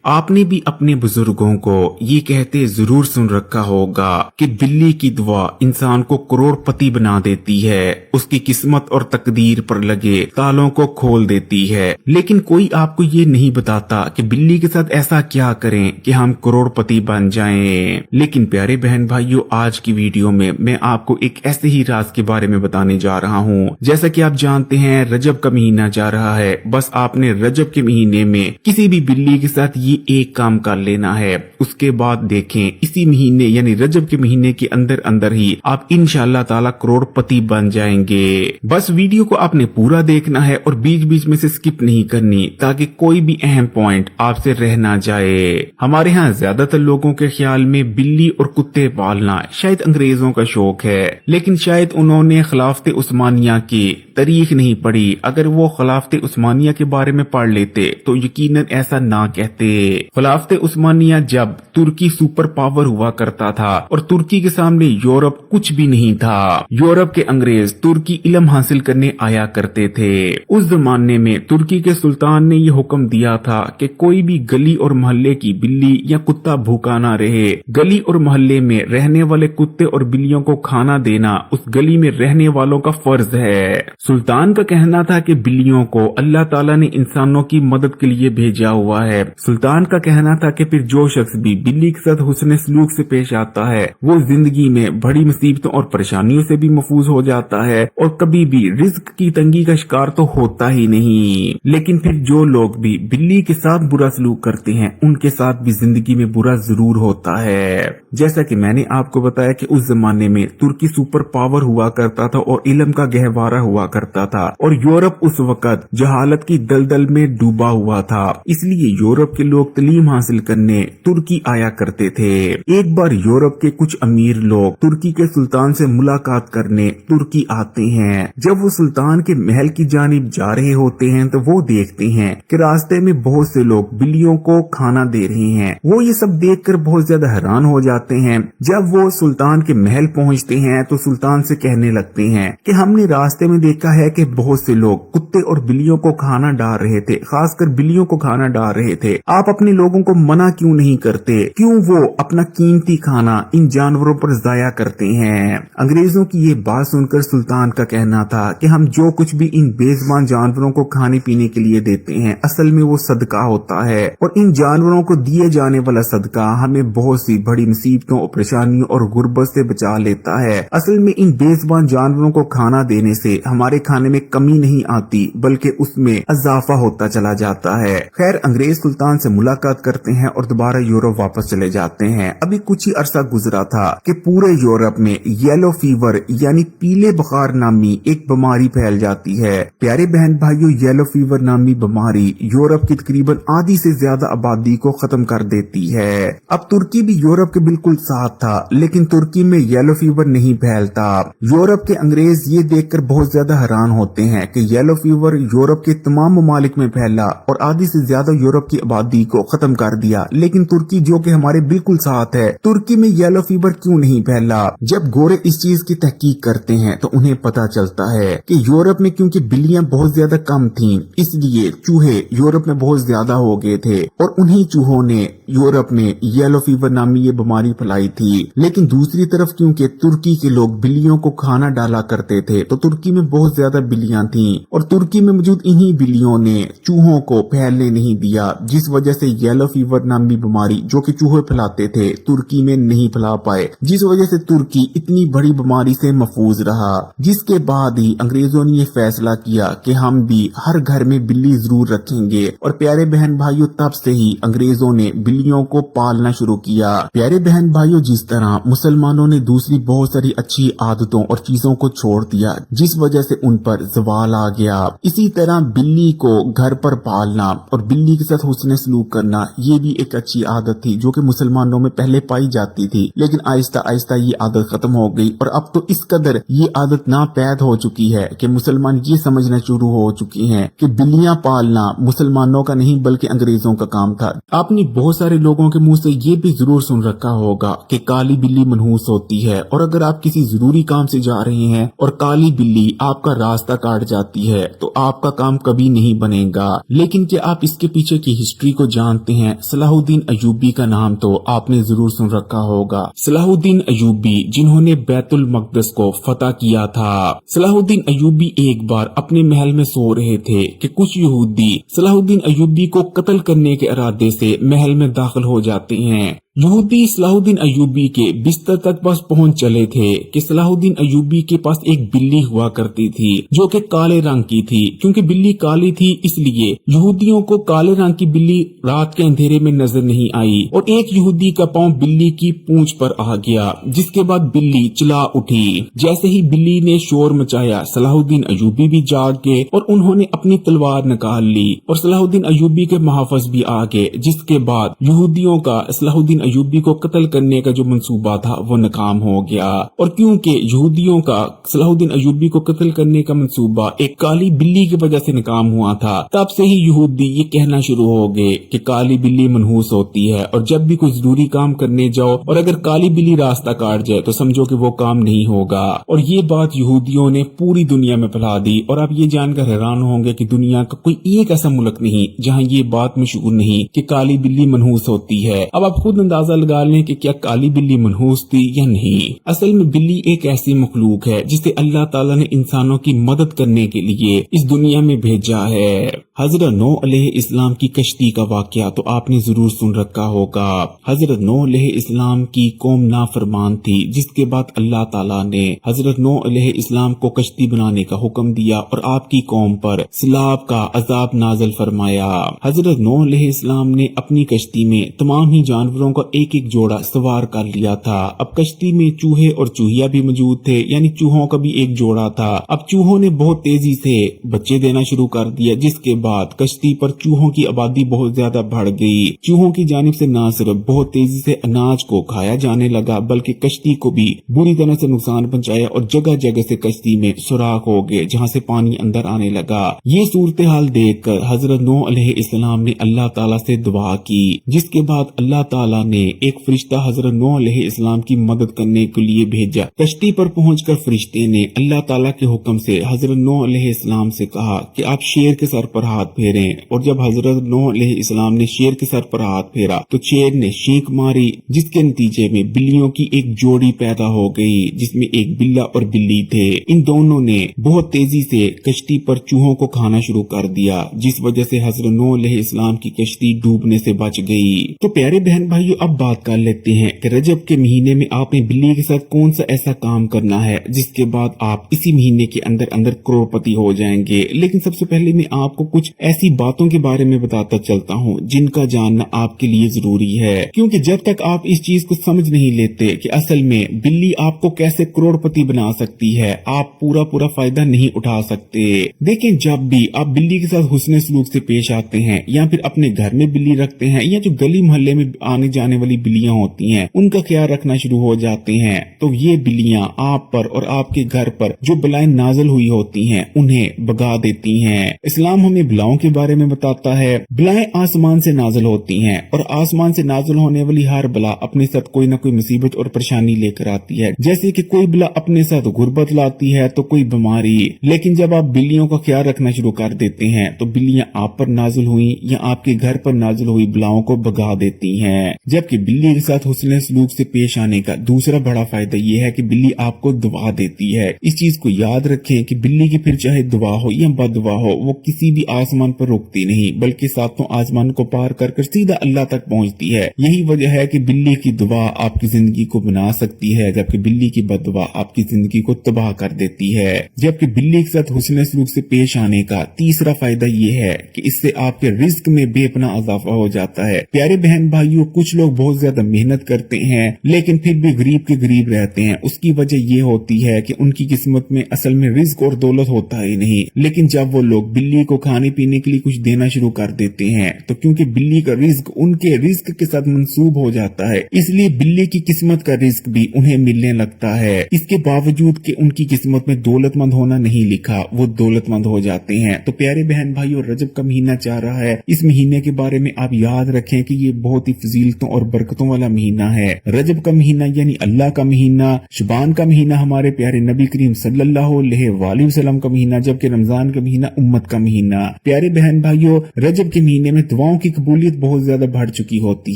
आपने भी अपने बुजुर्गों को ये कहते जरूर सुन रखा होगा कि बिल्ली की दुआ इंसान को करोड़पति बना देती है, उसकी किस्मत और तकदीर पर लगे तालों को खोल देती है। लेकिन कोई आपको ये नहीं बताता कि बिल्ली के साथ ऐसा क्या करें कि हम करोड़पति बन जाएं। लेकिन प्यारे बहन भाइयों, आज की वीडियो में मैं आपको एक ऐसे ही राज के बारे में बताने जा रहा हूँ। जैसा कि आप जानते हैं, रजब का महीना जा रहा है। बस आपने रजब के महीने में किसी भी बिल्ली के साथ ये एक काम कर लेना है। उसके बाद देखें, इसी महीने यानी रजब के महीने के अंदर अंदर ही आप इंशाअल्लाह ताला करोड़पति बन जाएंगे। बस वीडियो को आपने पूरा देखना है और बीच बीच में से स्किप नहीं करनी, ताकि कोई भी अहम पॉइंट आपसे रह ना जाए। हमारे यहाँ ज्यादातर लोगों के ख्याल में बिल्ली और कुत्ते पालना शायद अंग्रेजों का शौक है, लेकिन शायद उन्होंने खिलाफत उस्मानिया की तारीख नहीं पढ़ी। अगर वो खिलाफत उस्मानिया के बारे में पढ़ लेते तो यकीनन ऐसा ना कहते। खिलाफत उस्मानिया जब तुर्की सुपर पावर हुआ करता था और तुर्की के सामने यूरोप कुछ भी नहीं था। यूरोप के अंग्रेज तुर्की इल्म हासिल करने आया करते थे। उस जमाने में तुर्की के सुल्तान ने ये हुक्म दिया था कि कोई भी गली और मोहल्ले की बिल्ली या कुत्ता भूखा ना रहे। गली और मोहल्ले में रहने वाले कुत्ते और बिल्लियों को खाना देना उस गली में रहने वालों का फर्ज है। सुल्तान का कहना था कि बिल्लियों को अल्लाह ताला ने इंसानों की मदद के लिए भेजा हुआ है। सुल्तान का कहना था कि फिर जो शख्स भी बिल्ली के साथ हुस्न सलूक से पेश आता है वो जिंदगी में बड़ी मुसीबतों और परेशानियों से भी महफूज हो जाता है और कभी भी रिज्क की तंगी का शिकार तो होता ही नहीं। लेकिन फिर जो लोग भी बिल्ली के साथ बुरा सलूक करते हैं उनके साथ भी जिंदगी में बुरा जरूर होता है। जैसा कि मैंने आपको बताया कि उस जमाने में तुर्की सुपर पावर हुआ करता था और इल्म का गहवारा हुआ करता था और यूरोप उस वक्त जहालत की दलदल में डूबा हुआ था। इसलिए यूरोप के लोग तालीम हासिल करने तुर्की आया करते थे। एक बार यूरोप के कुछ अमीर लोग तुर्की के सुल्तान से मुलाकात करने तुर्की आते हैं। जब वो सुल्तान के महल की जानिब जा रहे होते हैं तो वो देखते हैं कि रास्ते में बहुत से लोग बिल्लियों को खाना दे रहे हैं। वो ये सब देखकर बहुत ज्यादा हैरान हो जाते हैं। जब वो सुल्तान के महल पहुंचते हैं तो सुल्तान से कहने लगते हैं कि हमने रास्ते में देखा है कि बहुत से लोग कुत्ते और बिल्लियों को खाना डाल रहे थे, खासकर बिल्लियों को खाना डाल रहे थे। आप अपने लोगों को मना क्यों नहीं करते? क्यों वो अपना कीमती खाना इन जानवरों पर जाया करते हैं? अंग्रेजों की ये बात सुनकर सुल्तान का कहना था कि हम जो कुछ भी इन बेजुबान जानवरों को खाने पीने के लिए देते हैं असल में वो सदका होता है और इन जानवरों को दिए जाने वाला सदका हमें बहुत सी बड़ी मुसीबतों, परेशानियों और गुर्बत से बचा लेता है। असल में इन बेजुबान जानवरों को खाना देने से हमारे खाने में कमी नहीं आती बल्कि उसमें इजाफा होता चला जाता है। खैर, अंग्रेज सुल्तान से मुलाकात करते हैं और दोबारा यूरोप वापस चले जाते हैं। अभी कुछ ही अरसा गुजरा था कि पूरे यूरोप में येलो फीवर यानी पीले बुखार नामी एक बीमारी फैल जाती है। प्यारे बहन भाइयों, येलो फीवर नामी बीमारी यूरोप की तकरीबन आधी से ज्यादा आबादी को खत्म कर देती है। अब तुर्की भी यूरोप के बिल्कुल साथ था, लेकिन तुर्की में येलो फीवर नहीं फैलता। यूरोप के अंग्रेज ये देखकर बहुत ज्यादा हैरान होते हैं कि येलो फीवर यूरोप के तमाम ममालिक में फैला और आधी से ज्यादा यूरोप की आबादी को खत्म कर दिया, लेकिन तुर्की जो कि हमारे बिल्कुल साथ है, तुर्की में येलो फीवर क्यों नहीं फैला? जब गोरे इस चीज की तहकीक करते हैं तो उन्हें पता चलता है कि यूरोप में क्योंकि बिल्लियां बहुत ज्यादा कम थीं, इसलिए चूहे यूरोप में बहुत ज्यादा हो गए थे और उन्हीं चूहों ने यूरोप में येलो फीवर नामी ये बीमारी फैलाई थी। लेकिन दूसरी तरफ क्योंकि तुर्की के लोग बिल्लियों को खाना डाला करते थे तो तुर्की में बहुत ज्यादा बिल्लियां थीं और तुर्की में मौजूद इन्हीं बिल्लियों ने चूहों को फैलने नहीं दिया, जिस वजह से येलो फीवर नामी बीमारी जो कि चूहे फैलाते थे तुर्की में नहीं फैला पाए, जिस वजह से तुर्की इतनी बड़ी बीमारी से महफूज रहा। जिसके बाद ही अंग्रेजों ने ये फैसला किया कि हम भी हर घर में बिल्ली जरूर रखेंगे और प्यारे बहन भाइयों, तब से ही अंग्रेजों ने बिल्लियों को पालना शुरू किया। प्यारे बहन भाइयों, जिस तरह मुसलमानों ने दूसरी बहुत सारी अच्छी आदतों और चीजों को छोड़ दिया जिस वजह से उन पर जवाल आ गया, इसी तरह बिल्ली को घर पर पालना और बिल्ली के साथ हुस्न सलूक करना ये भी एक अच्छी आदत थी जो कि मुसलमानों में पहले पाई जाती थी। लेकिन आहिस्ता आहिस्ता ये आदत खत्म हो गई और अब तो इस कदर ये आदत नापैद हो चुकी है कि मुसलमान ये समझना शुरू हो चुके हैं कि बिल्लियां पालना मुसलमानों का नहीं बल्कि अंग्रेजों का काम था। आपने बहुत सारे लोगों के मुंह से ये भी जरूर सुन रखा होगा कि काली बिल्ली मनहूस होती है और अगर आप किसी जरूरी काम से जा रहे हैं और काली बिल्ली आपका रास्ता काट जाती है तो आपका काम कभी नहीं बनेगा। लेकिन क्या आप इसके पीछे की हिस्ट्री को जानते हैं, सलाहुद्दीन अयूबी का नाम तो आपने जरूर सुन रखा होगा। सलाहुद्दीन अयूबी जिन्होंने बैतुल मक़दस को फतह किया था। सलाहुद्दीन अयूबी एक बार अपने महल में सो रहे थे कि कुछ यहूदी सलाहुद्दीन अयूबी को कत्ल करने के इरादे से महल में दाखिल हो जाते हैं। यहूदी सलाहुद्दीन अयूबी के बिस्तर तक बस पहुंच चले थे कि सलाहुद्दीन अयूबी के पास एक बिल्ली हुआ करती थी जो कि काले रंग की थी। क्योंकि बिल्ली काली थी इसलिए यहूदियों को काले रंग की बिल्ली रात के अंधेरे में नजर नहीं आई और एक यहूदी का पांव बिल्ली की पूंछ पर आ गया, जिसके बाद बिल्ली चिल्ला उठी। जैसे ही बिल्ली ने शोर मचाया, सलाहुद्दीन अयूबी भी जाग गए और उन्होंने अपनी तलवार निकाल ली और सलाहुद्दीन अयूबी के महाफज भी आ गए, जिसके बाद यहूदियों का सलाहुद्दीन अयूबी को कत्ल करने का जो मंसूबा था वो नाकाम हो गया। और क्योंकि यहूदियों का सलाहुद्दीन अयूबी को कत्ल करने का मंसूबा एक काली बिल्ली की वजह से नाकाम हुआ था, तब से ही यहूदी ये कहना शुरू हो गए कि काली बिल्ली मनहूस होती है और जब भी कोई जरूरी काम करने जाओ और अगर काली बिल्ली रास्ता काट जाए तो समझो कि वो काम नहीं होगा। और ये बात यहूदियों ने पूरी दुनिया में फैला दी और आप ये जानकर हैरान होंगे कि दुनिया का कोई एक ऐसा मुल्क नहीं जहाँ ये बात मशहूर नहीं कि काली बिल्ली मनहूस होती है। अब आप खुद अंदाजा लगा लें कि क्या काली बिल्ली मनहूस थी या नहीं। असल में बिल्ली एक ऐसी मखलूक है जिसे अल्लाह ताला ने इंसानों की मदद करने के लिए इस दुनिया में भेजा है। हजरत नूह अलैहिस्सलाम की कश्ती का वाकया तो आपने जरूर सुन रखा होगा। हजरत नूह अलैहिस्सलाम की कौम नाफरमान थी, जिसके बाद अल्लाह ताला ने हजरत नूह अलैहिस्सलाम को कश्ती बनाने का हुक्म दिया और आपकी कौम पर सैलाब का अजाब नाज़िल फरमाया। हजरत नूह अलैहिस्सलाम ने अपनी कश्ती में तमाम ही जानवरों का एक एक जोड़ा सवार कर लिया था। अब कश्ती में चूहे और चूहिया भी मौजूद थे, यानी चूहों का भी एक जोड़ा था। अब चूहों ने बहुत तेजी से बच्चे देना शुरू कर दिया, जिसके बाद कश्ती पर चूहों की आबादी बहुत ज्यादा बढ़ गई। चूहों की जानिब से न सिर्फ बहुत तेजी से अनाज को खाया जाने लगा बल्कि कश्ती को भी बुरी तरह से नुकसान पहुंचाया और जगह जगह से कश्ती में सुराख हो गए जहां से पानी अंदर आने लगा। ये सूरत हाल देखकर हजरत नूह अलैहिस्सलाम ने अल्लाह ताला से दुआ की, जिसके बाद अल्लाह ताला ने एक फरिश्ता हजरत नूह अलैहिस्सलाम की मदद करने के लिए भेजा। कश्ती पर पहुंचकर फरिश्ते ने अल्लाह ताला के हुक्म से हजरत नूह अलैहिस्सलाम से कहा कि आप शेर के सर पर हाथ फेरें। और जब हजरत नूह अलैहिस्सलाम ने शेर के सर पर हाथ फेरा तो शेर ने चीख मारी, जिसके नतीजे में बिल्लियों की एक जोड़ी पैदा हो गई जिसमें एक बिल्ला और बिल्ली थे। इन दोनों ने बहुत तेजी से कश्ती पर चूहों को खाना शुरू कर दिया, जिस वजह से हजरत नूह अलैहिस्सलाम की कश्ती डूबने से बच गई। तो प्यारे बहन भाइयों, अब बात कर लेते हैं कि रजब के महीने में आपने बिल्ली के साथ कौन सा ऐसा काम करना है जिसके बाद आप इसी महीने के अंदर अंदर करोड़पति हो जाएंगे। लेकिन सबसे पहले मैं आपको कुछ ऐसी बातों के बारे में बताता चलता हूँ जिनका जानना आपके लिए जरूरी है, क्योंकि जब तक आप इस चीज को समझ नहीं लेते कि असल में बिल्ली आपको कैसे करोड़पति बना सकती है, आप पूरा फायदा नहीं उठा सकते। देखिए, जब भी आप बिल्ली के साथ हुस्न सलूक से पेश आते हैं या फिर अपने घर में बिल्ली रखते हैं या जो गली मोहल्ले में आने जाने वाली बिल्लियां होती हैं उनका ख्याल रखना शुरू हो जाते हैं, तो ये बिल्लियां आप पर और आपके घर पर जो बलाएं नाज़िल हुई होती हैं उन्हें भगा देती हैं। इस्लाम हमें बलाओं के बारे में बताता है। बलाएं आसमान से नाज़िल होती हैं और आसमान से नाज़िल होने वाली हर बला अपने साथ कोई न कोई मुसीबत और परेशानी लेकर आती है। जैसे कि कोई बला अपने साथ गुर्बत लाती है तो कोई बीमारी। लेकिन जब आप बिल्लियों का ख्याल रखना शुरू कर देते हैं तो बिल्लियां आप पर नाज़िल हुई या आपके घर पर नाज़िल हुई बलाओं को भगा देती हैं। जबकि बिल्ली के साथ हुस्न सलूक से पेश आने का दूसरा बड़ा फायदा ये है कि बिल्ली आपको दुआ देती है। इस चीज को याद रखें कि बिल्ली की फिर चाहे दुआ हो या बददुआ हो, वो किसी भी आसमान पर रुकती नहीं बल्कि सातों आसमान को पार कर सीधा अल्लाह तक पहुंचती है। यही वजह है कि बिल्ली की दुआ आपकी जिंदगी को बना सकती है, जबकि बिल्ली की बददुआ आपकी जिंदगी को तबाह कर देती है। जबकि बिल्ली के साथ हुस्न सलूक से पेश आने का तीसरा फायदा ये है कि इससे आपके रिस्क में बेपना इजाफा हो जाता है। प्यारे बहन भाइयों, कुछ लोग बहुत ज्यादा मेहनत करते हैं लेकिन फिर भी गरीब के गरीब रहते हैं। उसकी वजह ये होती है कि उनकी किस्मत में असल में रिस्क और दौलत होता ही नहीं। लेकिन जब वो लोग बिल्ली को खाने पीने के लिए कुछ देना शुरू कर देते हैं तो क्योंकि बिल्ली का रिस्क उनके रिस्क के साथ मंसूब हो जाता है, इसलिए बिल्ली की किस्मत का रिस्क भी उन्हें मिलने लगता है। इसके बावजूद कि उनकी किस्मत में दौलतमंद होना नहीं लिखा, वो दौलतमंद हो जाते हैं। तो प्यारे बहन भाइयों, रजब का महीना चाह रहा है। इस महीने के बारे में आप याद रखें कि ये बहुत ही फजीलतों और बरकतों वाला महीना है। रजब का महीना यानी अल्लाह का महीना, शुबान का महीना हमारे प्यारे नबी करीम सल्लल्लाहु अलैहि वसल्लम का महीना, जबकि रमजान का महीना उम्मत का महीना। प्यारे बहन भाइयों, रजब के महीने में दुआओं की कबूलियत बहुत ज्यादा बढ़ चुकी होती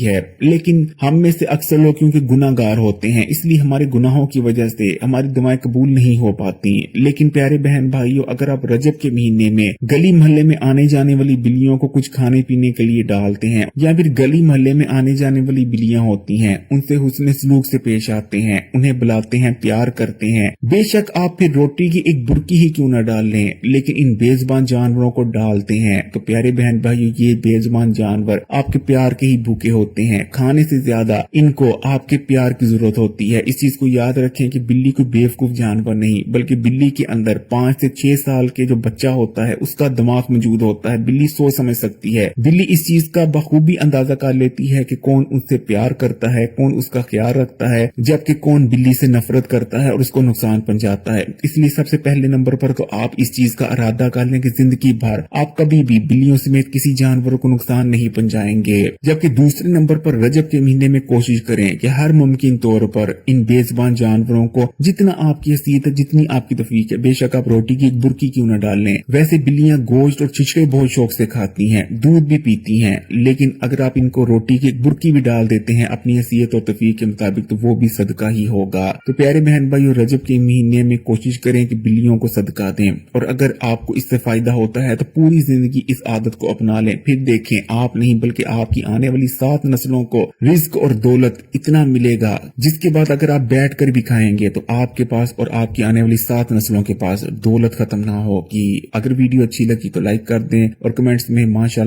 है, लेकिन हम में से अक्सर लोग क्योंकि गुनाहगार होते हैं, इसलिए हमारे गुनाहों की वजह से हमारी दुआएं कबूल नहीं हो पाती। लेकिन प्यारे बहन भाइयों, अगर आप रजब के महीने में गली मोहल्ले में आने जाने वाली बिल्लियों को कुछ खाने पीने के लिए डालते हैं, या फिर गली मोहल्ले में आने जाने वाली बिल्लियां होती हैं, उनसे हुस्न सलूक से पेश आते हैं, उन्हें बुलाते हैं, प्यार करते हैं, बेशक आप फिर रोटी की एक बुर्की ही क्यों न डाल लें, लेकिन इन बेजुबान जानवरों को डालते हैं, तो प्यारे बहन भाइयों, ये बेजुबान जानवर आपके प्यार के ही भूखे होते हैं। खाने से ज्यादा इनको आपके प्यार की जरूरत होती है। इस चीज को याद रखें कि बिल्ली कोई बेवकूफ जानवर नहीं, बल्कि बिल्ली के अंदर 5 से 6 साल के जो बच्चा होता है उसका दिमाग मौजूद होता है। बिल्ली सोच समझ सकती है। बिल्ली इस चीज का बखूबी अंदाजा कर लेती है कि कौन उससे प्यार करता है, कौन उसका ख्याल रखता है, जबकि कौन बिल्ली से नफरत करता है और उसको नुकसान पहुंचाता है। इसलिए सबसे पहले नंबर पर तो आप इस चीज का इरादा कर लें कि जिंदगी भर आप कभी भी बिल्लियों समेत किसी जानवर को नुकसान नहीं पहुंचाएंगे। जबकि दूसरे नंबर पर रजब के महीने में कोशिश करें कि हर मुमकिन तौर पर इन बेजुबान जानवरों को जितना आपकी हैसियत है, जितनी आपकी तौफीक है, बेशक आप रोटी की एक बुर्की क्यों न डाल लें। वैसे बिल्लियां गोश्त और छिछड़े बहुत शौक से खाती हैं, दूध भी पीती हैं, लेकिन अगर आप इनको रोटी की एक बुर्की भी डाल देते हैं अपनी हैसियत और तौफीक के मुताबिक, तो वो भी सदका ही होगा। तो प्यारे बहन भाइयों, रजब के महीने में कोशिश करें कि बिल्लियों को सदका दें, और अगर आपको इससे फायदा होता है तो पूरी जिंदगी इस आदत को अपना लें। फिर देखें, आप नहीं बल्कि आपकी आने वाली 7 नस्लों को रिज्क और दौलत इतना मिलेगा, जिसके बाद अगर आप बैठ कर भी खाएंगे तो आपके पास और आपकी आने वाली 7 नस्लों के पास दौलत खत्म ना होगी। अगर वीडियो अच्छी लगी तो लाइक कर दें और कमेंट्स में माशाल्लाह